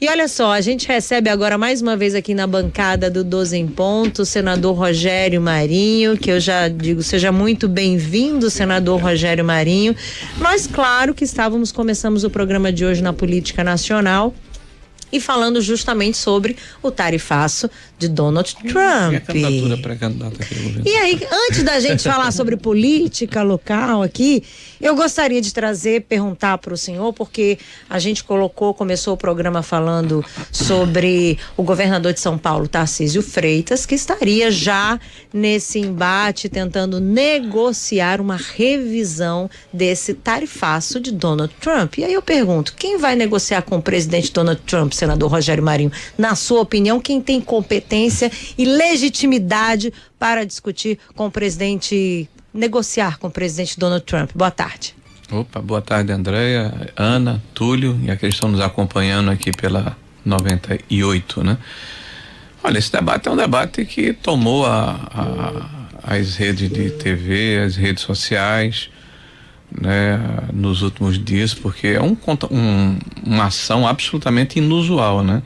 E olha só, a gente recebe agora mais uma vez aqui na bancada do 12 em Ponto, o senador Rogério Marinho, que eu já digo, seja muito bem-vindo, senador Rogério Marinho. Nós, claro que começamos o programa de hoje na política nacional e falando justamente sobre o tarifaço de Donald Trump. É candidatura pré-candidata aqui do governo. E aí, antes da gente falar sobre política local aqui, eu gostaria de perguntar para o senhor, porque a gente começou o programa falando sobre o governador de São Paulo, Tarcísio Freitas, que estaria já nesse embate tentando negociar uma revisão desse tarifaço de Donald Trump. E aí eu pergunto, quem vai negociar com o presidente Donald Trump, senador Rogério Marinho? Na sua opinião, quem tem competência e legitimidade para discutir com o presidente, negociar com o presidente Donald Trump? Boa tarde. Opa, boa tarde, Andréia, Ana, Túlio e a que estão nos acompanhando aqui pela 98, né? Olha, esse debate é um debate que tomou as redes de TV, as redes sociais, né, nos últimos dias, porque é uma ação absolutamente inusual, né?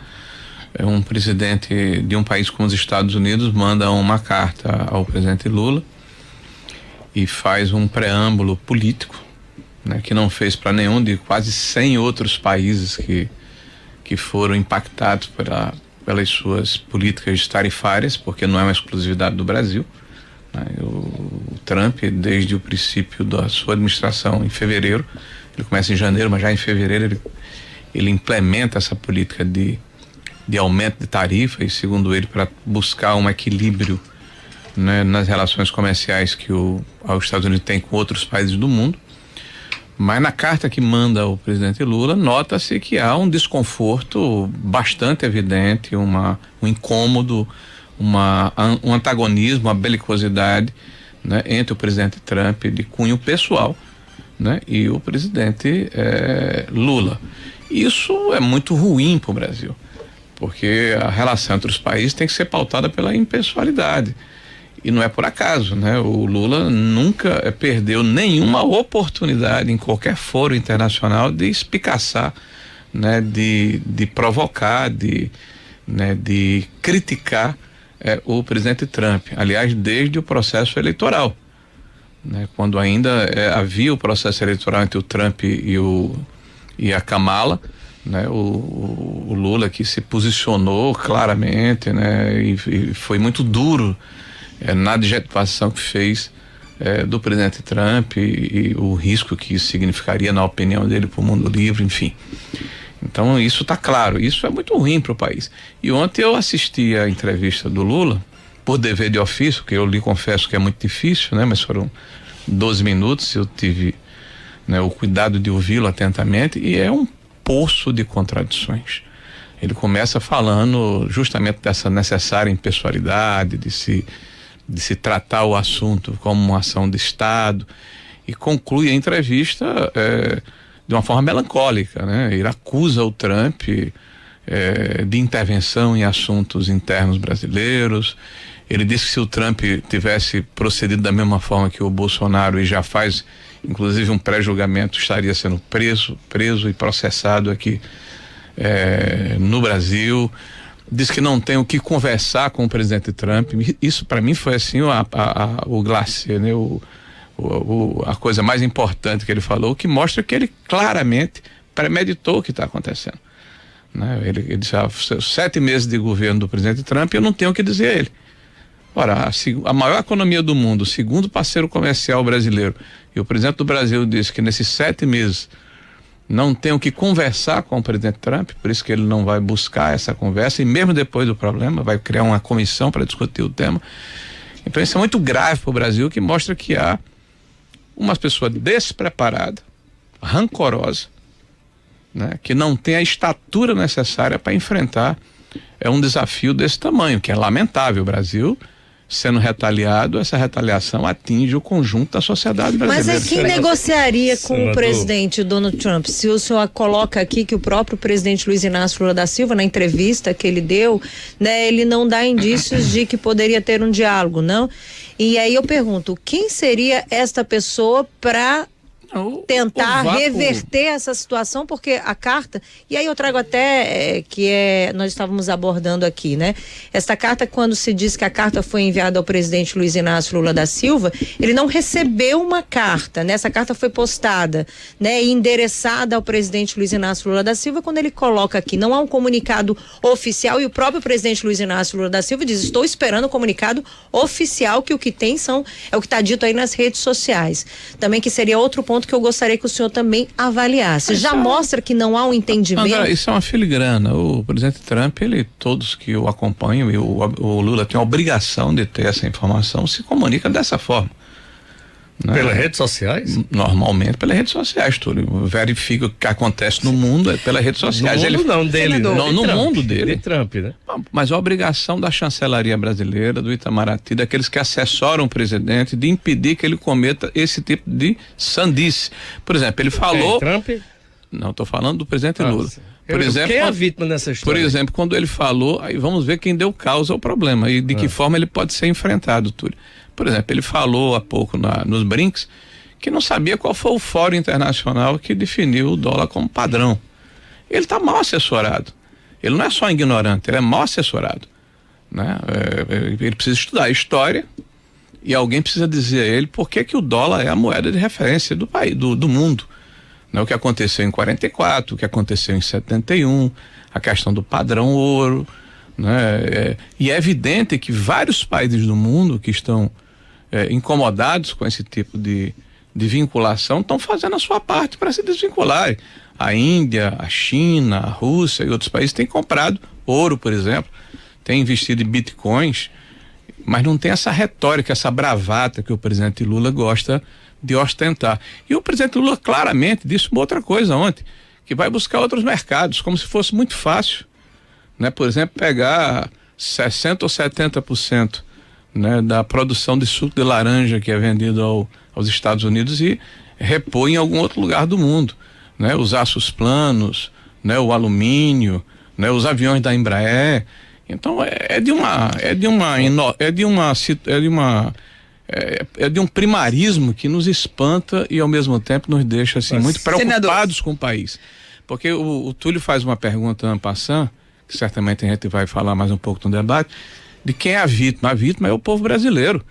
É um presidente de um país como os Estados Unidos manda uma carta ao presidente Lula e faz um preâmbulo político, né, que não fez para nenhum de quase 100 outros países que foram impactados pelas suas políticas tarifárias, porque não é uma exclusividade do Brasil, né? O Trump, desde o princípio da sua administração em fevereiro, ele começa em janeiro, mas já em fevereiro ele implementa essa política de aumento de tarifa, e segundo ele, para buscar um equilíbrio, né, nas relações comerciais que os Estados Unidos tem com outros países do mundo. Mas na carta que manda o presidente Lula, nota-se que há um desconforto bastante evidente, um incômodo, um antagonismo, uma belicosidade, né, entre o presidente Trump de cunho pessoal, né, e o presidente Lula. Isso é muito ruim para o Brasil, porque a relação entre os países tem que ser pautada pela impessoalidade. E não é por acaso, né? O Lula nunca perdeu nenhuma oportunidade em qualquer fórum internacional de espicaçar, né? De provocar, de criticar o presidente Trump. Aliás, desde o processo eleitoral, né? Quando ainda havia o processo eleitoral entre o Trump e a Kamala, né? O Lula que se posicionou claramente, né? E foi muito duro na adjetivação que fez do presidente Trump e o risco que isso significaria, na opinião dele, para o mundo livre, enfim. Então isso está claro, isso é muito ruim para o país. E ontem eu assisti a entrevista do Lula, por dever de ofício, que eu lhe confesso que é muito difícil, né? Mas foram 12 minutos, eu tive, né, o cuidado de ouvi-lo atentamente, e é um poço de contradições. Ele começa falando justamente dessa necessária impessoalidade, de se tratar o assunto como uma ação de Estado, e conclui a entrevista de uma forma melancólica, né? Ele acusa o Trump de intervenção em assuntos internos brasileiros. Ele disse que se o Trump tivesse procedido da mesma forma que o Bolsonaro, e já faz inclusive um pré-julgamento, estaria sendo preso e processado aqui no Brasil. Diz que não tem o que conversar com o presidente Trump. Isso para mim foi assim o glacier, né? A coisa mais importante que ele falou, que mostra que ele claramente premeditou o que está acontecendo, né? Ele disse: 7 meses de governo do presidente Trump, eu não tenho o que dizer a ele. Ora, a maior economia do mundo, o segundo parceiro comercial brasileiro, e o presidente do Brasil disse que nesses 7 meses não tem o que conversar com o presidente Trump, por isso que ele não vai buscar essa conversa, e mesmo depois do problema vai criar uma comissão para discutir o tema. Então isso é muito grave para o Brasil, que mostra que há uma pessoa despreparada, rancorosa, né, que não tem a estatura necessária para enfrentar um desafio desse tamanho, que é lamentável. O Brasil sendo retaliado, essa retaliação atinge o conjunto da sociedade brasileira. Mas quem negociaria com o presidente Donald Trump? Se o senhor coloca aqui que o próprio presidente Luiz Inácio Lula da Silva, na entrevista que ele deu, né, ele não dá indícios de que poderia ter um diálogo, não? E aí eu pergunto, quem seria esta pessoa para tentar reverter essa situação, porque a carta, e aí eu trago até nós estávamos abordando aqui, né? Esta carta, quando se diz que a carta foi enviada ao presidente Luiz Inácio Lula da Silva, ele não recebeu uma carta, né? Essa carta foi postada, né? E endereçada ao presidente Luiz Inácio Lula da Silva, quando ele coloca aqui, não há um comunicado oficial, e o próprio presidente Luiz Inácio Lula da Silva diz, estou esperando o comunicado oficial, que o que tem é o que está dito aí nas redes sociais. Também que seria outro ponto que eu gostaria que o senhor também avaliasse. Já mostra que não há um entendimento. Agora, isso é uma filigrana. O presidente Trump, todos que o acompanham, e o Lula tem a obrigação de ter essa informação, se comunica dessa forma. Né? Pelas redes sociais? Normalmente pelas redes sociais, Túlio. Verifica o que acontece no mundo pelas redes sociais. No mundo não, dele. Não, no mundo dele. De Trump, né? Mas a obrigação da chancelaria brasileira, do Itamaraty, daqueles que assessoram o presidente, de impedir que ele cometa esse tipo de sandice. Por exemplo, ele falou... Trump? Não, estou falando do presidente Lula. Por exemplo, quem é a vítima nessa história? Por exemplo, quando ele falou, aí vamos ver quem deu causa ao problema e de que forma ele pode ser enfrentado, Túlio. Por exemplo, ele falou há pouco nos BRICS que não sabia qual foi o fórum internacional que definiu o dólar como padrão. Ele está mal assessorado. Ele não é só ignorante, ele é mal assessorado. Né? Ele precisa estudar a história e alguém precisa dizer a ele por que o dólar é a moeda de referência do país, do mundo. Né? O que aconteceu em 44, o que aconteceu em 71, a questão do padrão ouro. Né? E é evidente que vários países do mundo que estão incomodados com esse tipo de vinculação estão fazendo a sua parte para se desvincularem. A Índia, a China, a Rússia e outros países têm comprado ouro, por exemplo, têm investido em bitcoins, mas não tem essa retórica, essa bravata que o presidente Lula gosta de ostentar. E o presidente Lula claramente disse uma outra coisa ontem, que vai buscar outros mercados, como se fosse muito fácil. Né? Por exemplo, pegar 60% ou 70%, né, da produção de suco de laranja que é vendido aos Estados Unidos e repor em algum outro lugar do mundo. Né? Os aços planos, né, o alumínio, né, os aviões da Embraer. Então é de um primarismo que nos espanta e ao mesmo tempo nos deixa assim, muito preocupados com o país. Porque o Túlio faz uma pergunta en passant, que certamente a gente vai falar mais um pouco no debate, de quem é a vítima. A vítima é o povo brasileiro,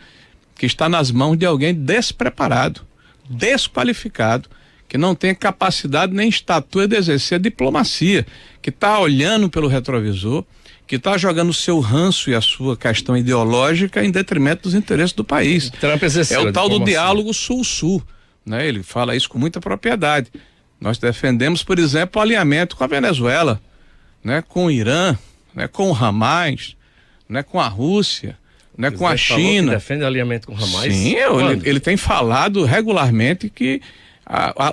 que está nas mãos de alguém despreparado, desqualificado, que não tem capacidade nem estatura de exercer a diplomacia, que está olhando pelo retrovisor, que está jogando o seu ranço e a sua questão ideológica em detrimento dos interesses do país. Trump é o tal do diálogo sul-sul, né? Ele fala isso com muita propriedade. Nós defendemos, por exemplo, o alinhamento com a Venezuela, né? Com o Irã, né? Com o Hamas, né? Com a Rússia, né? Com a China. Defende alinhamento com o Hamas? Sim, ele tem falado regularmente que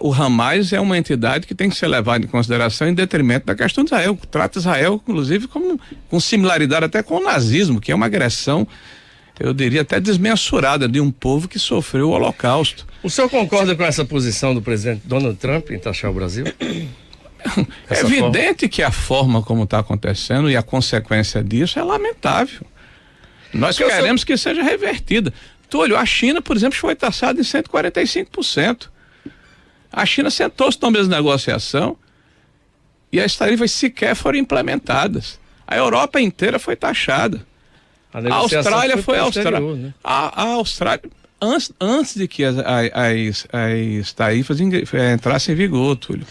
o Hamas é uma entidade que tem que ser levada em consideração em detrimento da questão de Israel. Trata Israel, inclusive, com similaridade até com o nazismo, que é uma agressão, eu diria até desmensurada, de um povo que sofreu o Holocausto. O senhor concorda com essa posição do presidente Donald Trump em taxar o Brasil? É evidente que a forma como está acontecendo e a consequência disso é lamentável. Nós queremos que seja revertida. Túlio, a China, por exemplo, foi taxada em 145%. A China sentou-se na mesa de negociação e as tarifas sequer foram implementadas. A Europa inteira foi taxada. A Austrália foi Austrália. Né? A Austrália, antes de que as tarifas entrassem em vigor, Túlio.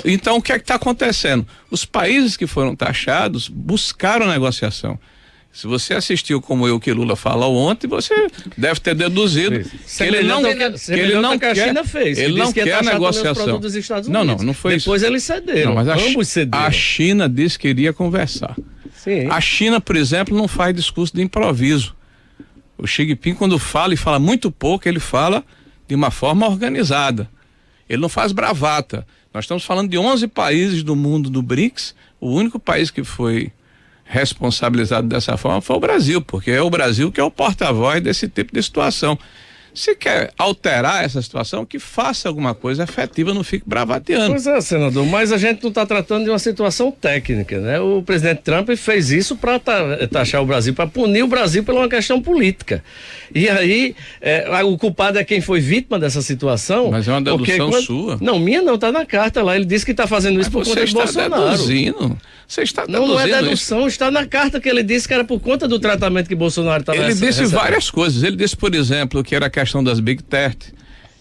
Então o que é que está acontecendo? Os países que foram taxados buscaram negociação. Se você assistiu como eu que Lula falou ontem, você deve ter deduzido que ele não quer, a China fez. Ele não quer negociação. Não foi isso. Depois eles cederam. Mas ambos cederam. A China disse que iria conversar. Sim. A China, por exemplo, não faz discurso de improviso. O Xi Jinping, quando fala e fala muito pouco, ele fala de uma forma organizada. Ele não faz bravata. Nós estamos falando de 11 países do mundo do BRICS. O único país que foi responsabilizado dessa forma foi o Brasil, porque é o Brasil que é o porta-voz desse tipo de situação. Se quer alterar essa situação, que faça alguma coisa efetiva, não fique bravateando. Pois é, senador, mas a gente não está tratando de uma situação técnica, né? O presidente Trump fez isso para taxar o Brasil, para punir o Brasil por uma questão política. E aí, o culpado é quem foi vítima dessa situação. Mas é uma dedução sua. Não, minha não, está na carta lá. Ele disse que está fazendo isso por conta de Bolsonaro. Você está deduzindo. Não é dedução, está na carta que ele disse que era por conta do tratamento que Bolsonaro estava recebendo. Ele disse várias coisas. Ele disse, por exemplo, que era a questão das Big Tech.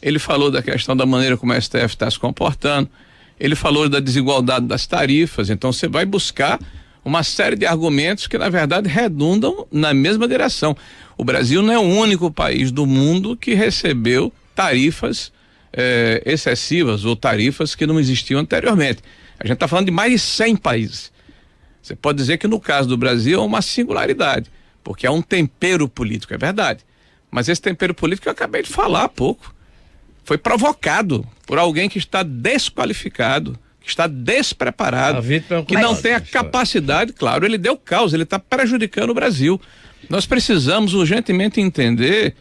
Ele falou da questão da maneira como a STF está se comportando. Ele falou da desigualdade das tarifas. Então você vai buscar uma série de argumentos que na verdade redundam na mesma direção. O Brasil não é o único país do mundo que recebeu tarifas excessivas ou tarifas que não existiam anteriormente. A gente está falando de mais de 100 países. Você pode dizer que no caso do Brasil é uma singularidade, porque é um tempero político, é verdade. Mas esse tempero político que eu acabei de falar há pouco foi provocado por alguém que está desqualificado, que está despreparado, que não tem a capacidade, claro, ele deu causa, ele está prejudicando o Brasil. Nós precisamos urgentemente entender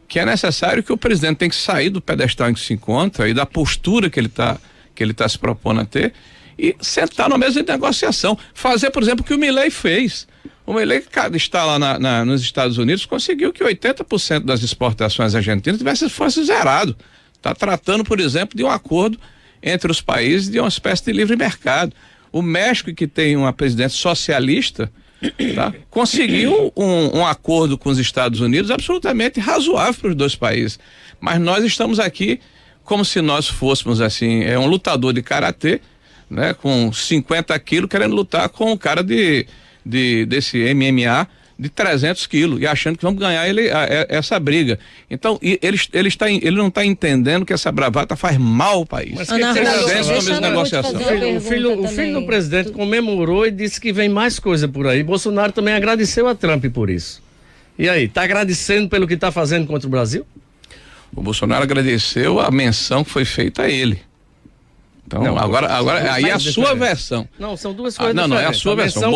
que é necessário que o presidente tem que sair do pedestal em que se encontra e da postura que ele está se propondo a ter e sentar na mesa de negociação. Fazer, por exemplo, o que o Milei fez. O Milei, que está lá nos Estados Unidos, conseguiu que 80% das exportações argentinas fosse zerado. Está tratando, por exemplo, de um acordo entre os países de uma espécie de livre mercado. O México, que tem uma presidente socialista, tá, conseguiu um acordo com os Estados Unidos absolutamente razoável para os dois países. Mas nós estamos aqui como se nós fôssemos assim, um lutador de karatê, né, com 50 quilos, querendo lutar com o cara desse MMA de 300 quilos e achando que vamos ganhar essa briga. Então, ele não está entendendo que essa bravata faz mal ao país. Mas o filho do presidente comemorou e disse que vem mais coisa por aí. Bolsonaro também agradeceu a Trump por isso. E aí, está agradecendo pelo que está fazendo contra o Brasil? O Bolsonaro agradeceu a menção que foi feita a ele. Então, não, agora aí é a sua versão. Não, são duas coisas diferentes. Não, é a sua versão.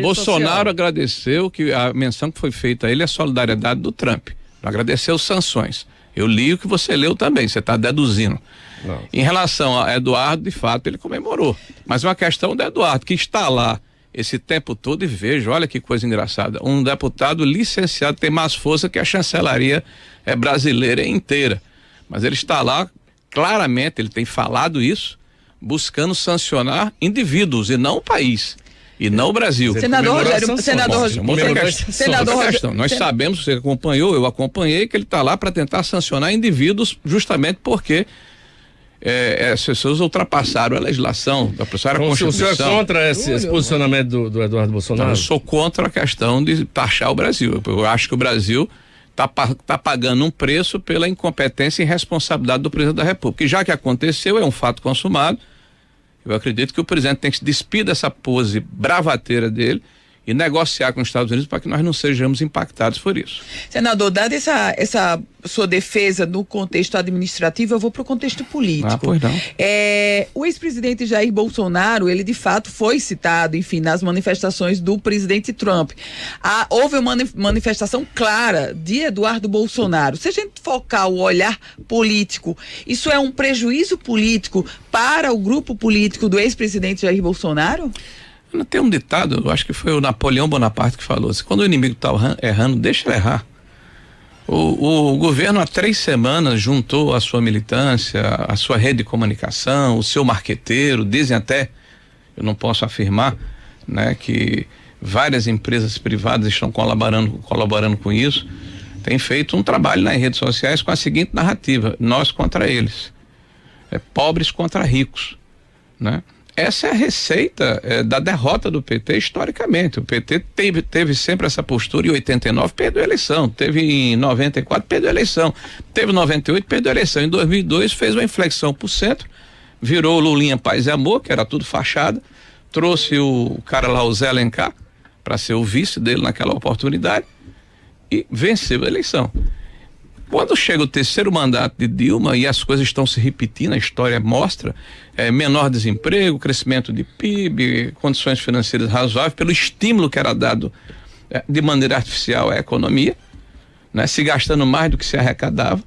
Bolsonaro agradeceu que a menção que foi feita a ele é a solidariedade do Trump. Agradeceu sanções. Eu li o que você leu também, você está deduzindo. Não. Em relação a Eduardo, de fato, ele comemorou. Mas uma questão do Eduardo, que está lá esse tempo todo e vejo, olha que coisa engraçada, um deputado licenciado tem mais força que a chancelaria brasileira inteira. Mas ele está lá, claramente, ele tem falado isso, buscando sancionar indivíduos e não o país. E não o Brasil. Senador Rogério, nós sabemos, você acompanhou, eu acompanhei, que ele está lá para tentar sancionar indivíduos justamente porque as pessoas ultrapassaram a legislação, a Constituição. O senhor é contra esse posicionamento do Eduardo Bolsonaro? Não, eu sou contra a questão de taxar o Brasil. Eu acho que o Brasil está pagando um preço pela incompetência e irresponsabilidade do presidente da República. E já que aconteceu, é um fato consumado, eu acredito que o presidente tem que se despir dessa pose bravateira dele e negociar com os Estados Unidos para que nós não sejamos impactados por isso. Senador, dada essa sua defesa no contexto administrativo, eu vou para o contexto político. Pois não. O ex-presidente Jair Bolsonaro, ele de fato foi citado, enfim, nas manifestações do presidente Trump. Houve uma manifestação clara de Eduardo Bolsonaro. Se a gente focar o olhar político, isso é um prejuízo político para o grupo político do ex-presidente Jair Bolsonaro? Tem um ditado, eu acho que foi o Napoleão Bonaparte que falou assim: quando o inimigo está errando, deixa ele errar. O governo há 3 semanas juntou a sua militância, a sua rede de comunicação, o seu marqueteiro, dizem até, eu não posso afirmar, né, que várias empresas privadas estão colaborando com isso, tem feito um trabalho nas redes sociais com a seguinte narrativa: nós contra eles, pobres contra ricos, né? Essa é a receita da derrota do PT historicamente. O PT teve sempre essa postura. Em 89 perdeu a eleição, teve em 94 perdeu a eleição, teve em 98 perdeu a eleição, em 2002 fez uma inflexão pro centro, virou Lulinha Paz e Amor, que era tudo fachada, trouxe o cara lá, o Zé Alencar, para ser o vice dele naquela oportunidade e venceu a eleição. Quando chega o 3º mandato de Dilma e as coisas estão se repetindo, a história mostra menor desemprego, crescimento de PIB, condições financeiras razoáveis, pelo estímulo que era dado de maneira artificial à economia, né? Se gastando mais do que se arrecadava,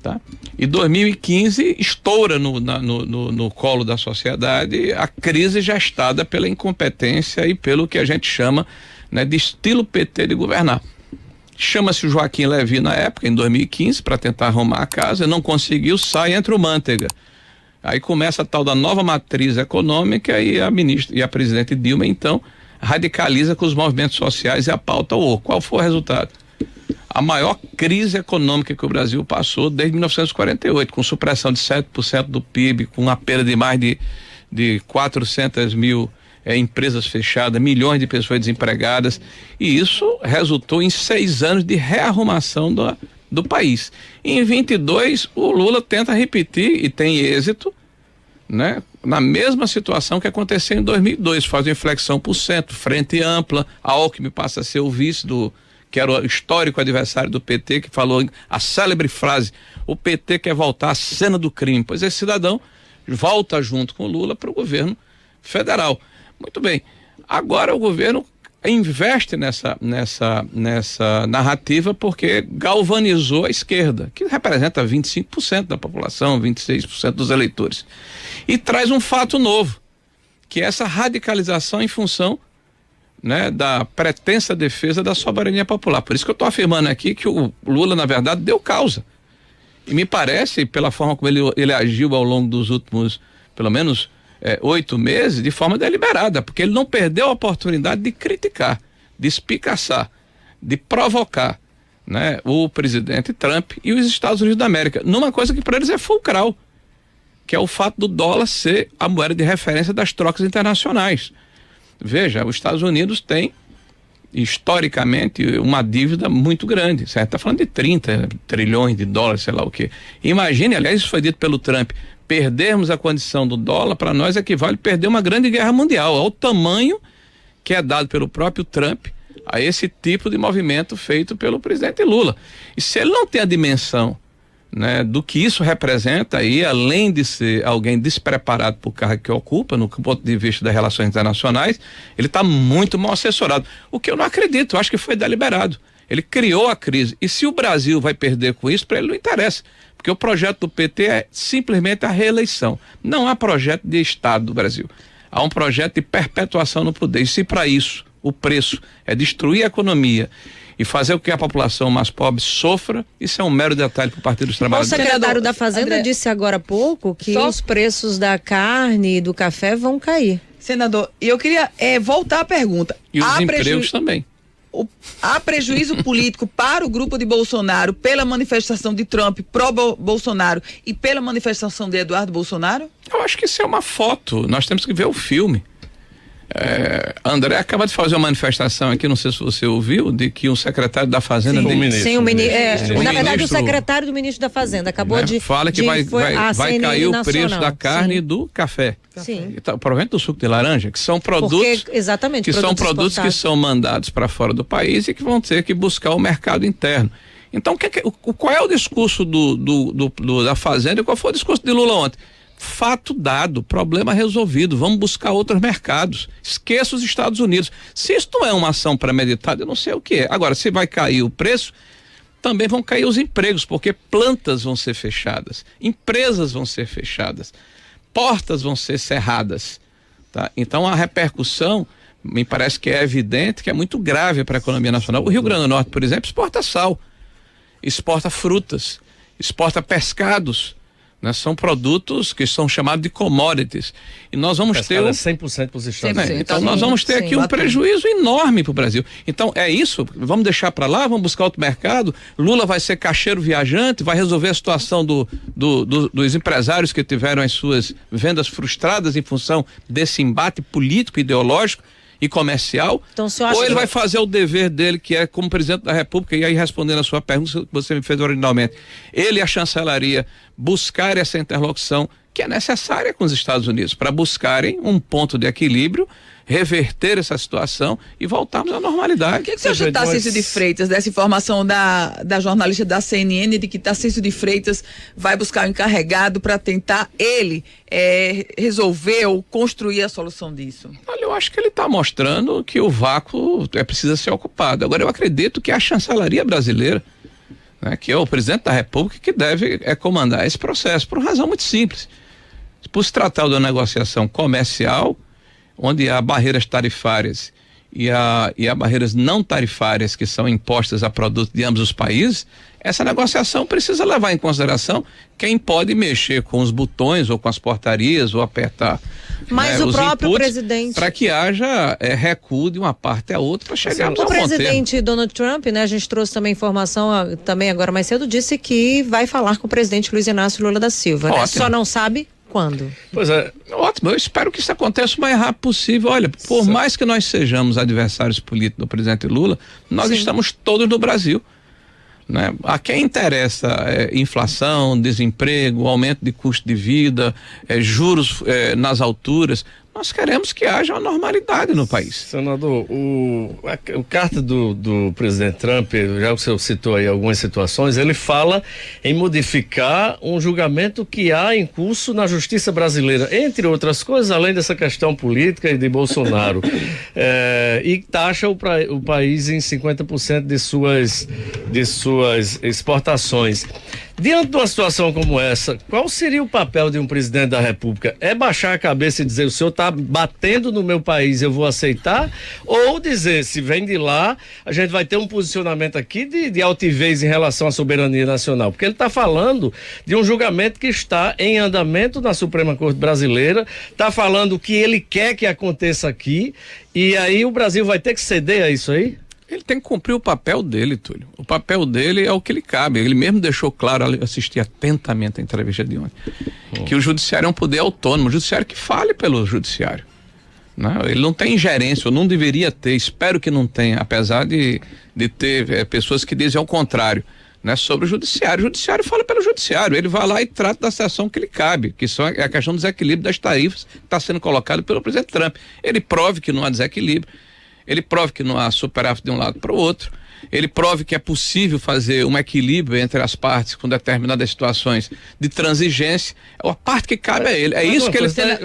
tá? E 2015 estoura no colo da sociedade a crise gestada pela incompetência e pelo que a gente chama, né, de estilo PT de governar. Chama-se o Joaquim Levy na época, em 2015, para tentar arrumar a casa, não conseguiu, sai, entra o Manteiga. Aí começa a tal da nova matriz econômica e a presidente Dilma, então, radicaliza com os movimentos sociais e a pauta ouro. Qual foi o resultado? A maior crise econômica que o Brasil passou desde 1948, com supressão de 7% do PIB, com a perda de mais de 400 mil empresas fechadas, milhões de pessoas desempregadas, e isso resultou em 6 anos de rearrumação do país. Em 22, o Lula tenta repetir e tem êxito, né? Na mesma situação que aconteceu em 2002, faz uma inflexão por cento, frente ampla, a Alckmin passa a ser o vice que era o histórico adversário do PT, que falou a célebre frase: o PT quer voltar à cena do crime. Pois esse cidadão volta junto com o Lula para o governo federal. Muito bem, agora o governo investe nessa narrativa porque galvanizou a esquerda, que representa 25% da população, 26% dos eleitores, e traz um fato novo, que é essa radicalização em função, né, da pretensa defesa da soberania popular. Por isso que eu estou afirmando aqui que o Lula, na verdade, deu causa, e me parece, pela forma como ele agiu ao longo dos últimos, pelo menos 8 meses, de forma deliberada, porque ele não perdeu a oportunidade de criticar, de espicaçar, de provocar, né, o presidente Trump e os Estados Unidos da América, numa coisa que para eles é fulcral, que é o fato do dólar ser a moeda de referência das trocas internacionais. Veja, os Estados Unidos têm historicamente uma dívida muito grande, certo? Está falando de 30 trilhões de dólares, sei lá o quê. Imagine, aliás, isso foi dito pelo Trump, perdermos a condição do dólar, para nós equivale a perder uma grande guerra mundial, ao tamanho que é dado pelo próprio Trump a esse tipo de movimento feito pelo presidente Lula. E se ele não tem a dimensão, né, do que isso representa, aí, além de ser alguém despreparado por cargo que ocupa, no ponto de vista das relações internacionais, ele está muito mal assessorado. O que eu não acredito, eu acho que foi deliberado. Ele criou a crise. E se o Brasil vai perder com isso, para ele não interessa. Porque o projeto do PT é simplesmente a reeleição. Não há projeto de Estado do Brasil. Há um projeto de perpetuação no poder. E se para isso o preço é destruir a economia e fazer com que a população mais pobre sofra, isso é um mero detalhe para o Partido dos Trabalhadores. O secretário da Fazenda disse agora há pouco que os preços da carne e do café vão cair. Senador, eu queria voltar à pergunta. E os empregos também. Há prejuízo político para o grupo de Bolsonaro pela manifestação de Trump pró-Bolsonaro e pela manifestação de Eduardo Bolsonaro? Eu acho que isso é uma foto, nós temos que ver o filme. André acaba de fazer uma manifestação aqui, não sei se você ouviu, de que o secretário da Fazenda... Sim, na verdade o secretário do ministro da Fazenda acabou de... Fala que vai cair o preço da carne e do café. Sim. Provavelmente do suco de laranja, que são produtos... Porque, exatamente, que são produtos que são mandados para fora do país e que vão ter que buscar o mercado interno. Então, qual é o discurso da Fazenda e qual foi o discurso de Lula ontem? Fato dado, problema resolvido, vamos buscar outros mercados, esqueça os Estados Unidos. Se isso não é uma ação premeditada, eu não sei o que é. Agora, se vai cair o preço, também vão cair os empregos, porque plantas vão ser fechadas, empresas vão ser fechadas, portas vão ser cerradas, tá? Então a repercussão, me parece que é evidente, que é muito grave para a economia nacional. O Rio Grande do Norte, por exemplo, exporta sal, exporta frutas, exporta pescados, né? São produtos que são chamados de commodities. E nós vamos ter... 100% para os Estados Unidos. Então nós vamos ter aqui um prejuízo enorme para o Brasil. Então é isso, vamos deixar para lá, vamos buscar outro mercado. Lula vai ser caixeiro viajante, vai resolver a situação dos empresários que tiveram as suas vendas frustradas em função desse embate político, ideológico e comercial, então, ou ele vai fazer o dever dele, que é como presidente da República, e aí respondendo a sua pergunta que você me fez originalmente, ele e a chancelaria buscar essa interlocução que é necessária com os Estados Unidos, para buscarem um ponto de equilíbrio, reverter essa situação e voltarmos à normalidade. O que você acha, Tarcísio de Freitas, dessa informação da jornalista da CNN, de que Tarcísio de Freitas vai buscar o encarregado para tentar ele resolver ou construir a solução disso? Olha, eu acho que ele está mostrando que o vácuo precisa ser ocupado. Agora, eu acredito que a chancelaria brasileira, né, que é o presidente da República que deve comandar esse processo, por uma razão muito simples. Por se tratar de uma negociação comercial, onde há barreiras tarifárias e há barreiras não tarifárias que são impostas a produtos de ambos os países, essa negociação precisa levar em consideração quem pode mexer com os botões ou com as portarias ou apertar. Mas o próprio presidente, para que haja recuo de uma parte a outra para chegar no o presidente Donald Trump, né? A gente trouxe também informação também agora mais cedo, disse que vai falar com o presidente Luiz Inácio Lula da Silva, né? Só não sabe quando. Pois é. Ótimo, eu espero que isso aconteça o mais rápido possível. Olha, por mais que nós sejamos adversários políticos do presidente Lula, nós estamos todos no Brasil, né? A quem interessa inflação, desemprego, aumento de custo de vida, juros nas alturas. Nós queremos que haja uma normalidade no país. Senador, a carta do presidente Trump, já que o senhor citou aí algumas situações, ele fala em modificar um julgamento que há em curso na justiça brasileira, entre outras coisas, além dessa questão política e de Bolsonaro, e taxa o país em 50% de suas exportações. Diante de uma situação como essa, qual seria o papel de um presidente da República? É baixar a cabeça e dizer, o senhor está batendo no meu país, eu vou aceitar? Ou dizer, se vem de lá, a gente vai ter um posicionamento aqui de altivez em relação à soberania nacional? Porque ele está falando de um julgamento que está em andamento na Suprema Corte Brasileira, está falando o que ele quer que aconteça aqui, e aí o Brasil vai ter que ceder a isso aí? Ele tem que cumprir o papel dele, Túlio. O papel dele é o que lhe cabe. Ele mesmo deixou claro, eu assisti atentamente a entrevista de ontem, que o judiciário é um poder autônomo, o judiciário que fale pelo judiciário. Né? Ele não tem ingerência, ou não deveria ter, espero que não tenha, apesar de ter pessoas que dizem ao contrário, né, sobre o judiciário. O judiciário fala pelo judiciário, ele vai lá e trata da situação que lhe cabe, que é a questão do desequilíbrio das tarifas que está sendo colocado pelo presidente Trump. Ele prove que não há desequilíbrio, ele prove que não há superávit de um lado para o outro, ele prove que é possível fazer um equilíbrio entre as partes com determinadas situações de transigência. A parte que cabe a ele. É isso que ele está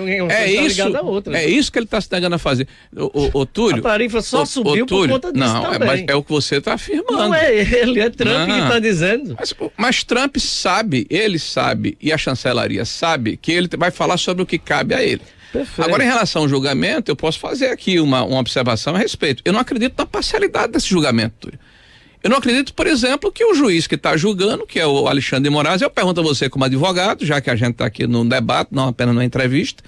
se negando a fazer. O Túlio. A tarifa só subiu por conta disso também. Mas é o que você está afirmando. Não é ele, é Trump que está dizendo. Mas Trump sabe, ele sabe, e a chancelaria sabe que ele vai falar sobre o que cabe a ele. Perfeito. Agora, em relação ao julgamento, eu posso fazer aqui uma observação a respeito. Eu não acredito na parcialidade desse julgamento, Túlio. Eu não acredito, por exemplo, que o juiz que está julgando, que é o Alexandre de Moraes, eu pergunto a você como advogado, já que a gente está aqui num debate, não apenas numa entrevista,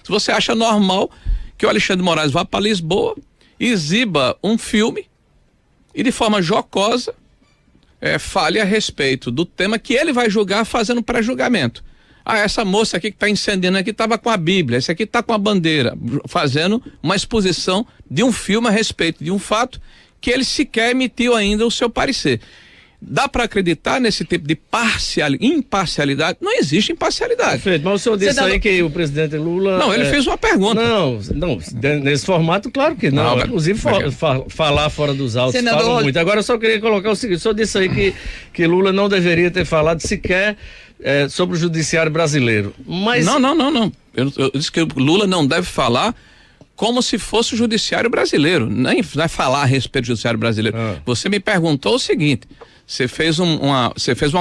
se você acha normal que o Alexandre de Moraes vá para Lisboa, exiba um filme e de forma jocosa fale a respeito do tema que ele vai julgar fazendo pré-julgamento. Essa moça aqui que está incendiando aqui estava com a Bíblia, esse aqui está com a bandeira, fazendo uma exposição de um filme a respeito de um fato que ele sequer emitiu ainda o seu parecer. Dá para acreditar nesse tipo de imparcialidade? Não existe imparcialidade. Perfeito, mas o senhor disse aí que o presidente Lula... Não, ele fez uma pergunta. Não, nesse formato, claro que não. Inclusive, falar fora dos autos, falam muito. Agora, eu só queria colocar o seguinte, o senhor disse aí que Lula não deveria ter falado sequer sobre o judiciário brasileiro. Mas... Não. Eu disse que o Lula não deve falar como se fosse o judiciário brasileiro, nem vai falar a respeito do judiciário brasileiro. Você me perguntou o seguinte, você fez uma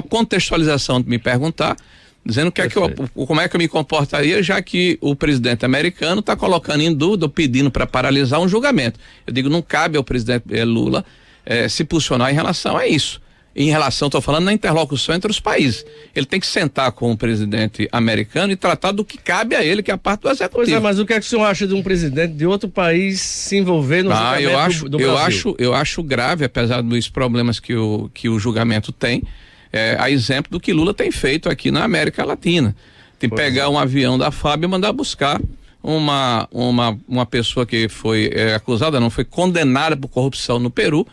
contextualização de me perguntar, dizendo como é que eu me comportaria, já que o presidente americano está colocando em dúvida, pedindo para paralisar um julgamento. Eu digo, não cabe ao presidente Lula se posicionar em relação a isso. Estou falando na interlocução entre os países. Ele tem que sentar com o presidente americano e tratar do que cabe a ele, que é a parte do executivo. Pois é, mas o que é que o senhor acha de um presidente de outro país se envolver no julgamento do Brasil? Eu acho grave, apesar dos problemas que o julgamento tem, a exemplo do que Lula tem feito aqui na América Latina. De pegar um avião da FAB e mandar buscar uma pessoa que foi acusada, não, foi condenada por corrupção no Peru.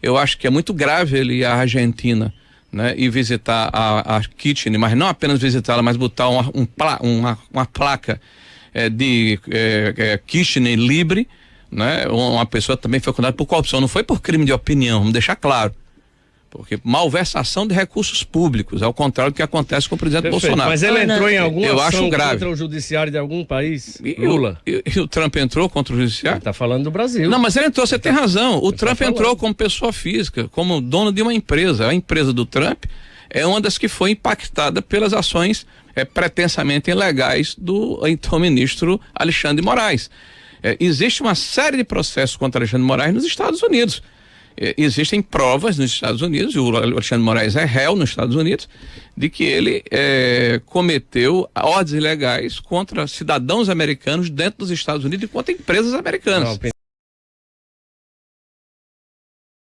Eu acho que é muito grave ele ir à Argentina, né, e visitar a Kirchner, mas não apenas visitá-la, mas botar uma placa de Kirchner livre, né? Uma pessoa também foi condenada por corrupção, não foi por crime de opinião, vamos deixar claro. Porque malversação de recursos públicos, ao contrário do que acontece com o presidente Bolsonaro. Mas ele entrou em alguma eu ação acho grave. contra o judiciário de algum país? Lula. E o Trump entrou contra o judiciário? Ele está falando do Brasil. Não, mas ele entrou, você tem razão. O Trump entrou como pessoa física, como dono de uma empresa. A empresa do Trump é uma das que foi impactada pelas ações pretensamente ilegais do então ministro Alexandre de Moraes. Existe uma série de processos contra Alexandre de Moraes nos Estados Unidos. Existem provas nos Estados Unidos, e o Alexandre de Moraes é réu nos Estados Unidos, de que ele cometeu ordens ilegais contra cidadãos americanos dentro dos Estados Unidos e contra empresas americanas. Não,